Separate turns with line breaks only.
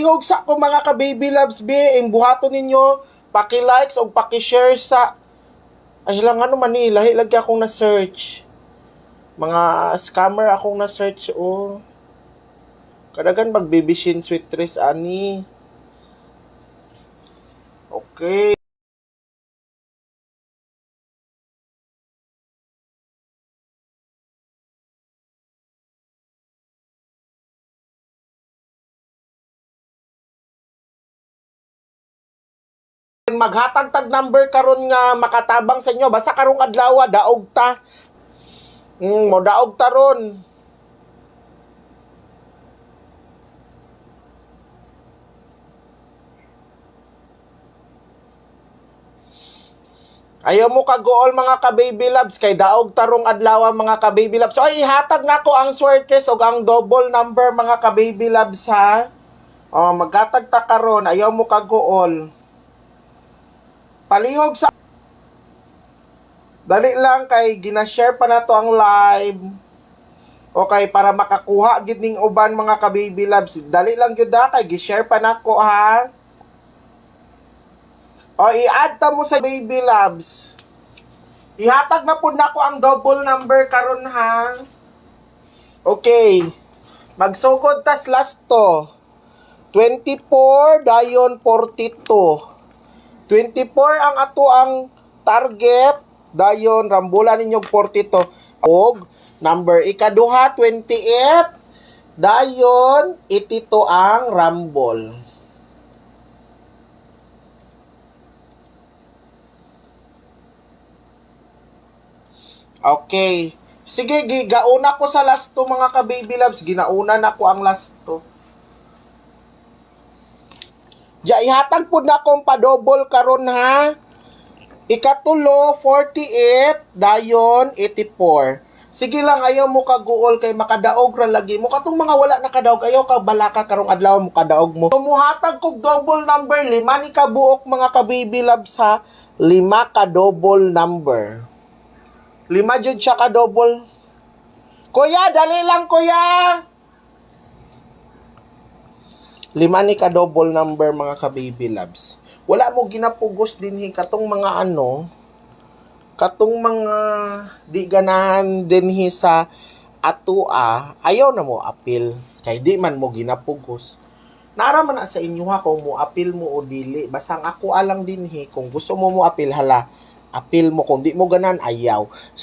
palihog sa ko mga ka-baby loves be, buhaton ninyo, paki-likes o paki-share sa, ay lang ano man ni, lahi lagi akong na-search. Mga scammer akong na-search, oh. Kadagan mag-baby sweet trees, ani. Okay. Maghatag tag number karon nga makatabang sa inyo basta karong adlaw daog ta. Mo daog ta ron. Ayaw mo kagool mga ka-baby loves kay daog tarong adlaw mga ka-baby loves. So ay ihatag nako ang swertes og ang double number mga ka-baby loves ha. Maghatag ta karon, ayaw mo kagool. Palihog sa dali lang kay gina-share pa nato ang live. Okay, para makakuha gid ning uban mga ka-baby loves. Dali lang gyud kay gi-share pa nako ha. I-add ta mo sa baby loves. Ihatag na pud nako ang double number karon ha. Okay. Magsugod tas last to. 24 dayon 42. 24 ang ato ang target dayon rambulan ninyog 42 og number ikaduha 28 dayon 82 ang rambol. Okay. Sige, gauna ko sa last to mga ka-baby loves. Ginauna na ko ang last to. Ihatag po na akong pa-double karon ha. Ikatulo, 48, dayon, 84. Sige lang, ayaw mo kaguol kay makadaog ra lagi mo. Katong mga wala nakadaog, ayaw ka balaka karong adlaw mo kadaog mo. Muhatag kog double number, 5 ni kabuok mga ka-baby loves ha. 5 ka double number. 5 jud siya ka double. Kuya, dali lang kuya. 5 ni ka double number mga ka-baby loves. Wala mo ginapugos dinhi katong mga katong mga di ganahan dinhi sa atua, ayaw na mo apil. Kay di man mo ginapugos. Nara man na sa inyo ha kung mo apil mo o dili. Basang ako alang dinhi kung gusto mo apil hala, apil mo kung di mo ganan ayaw. So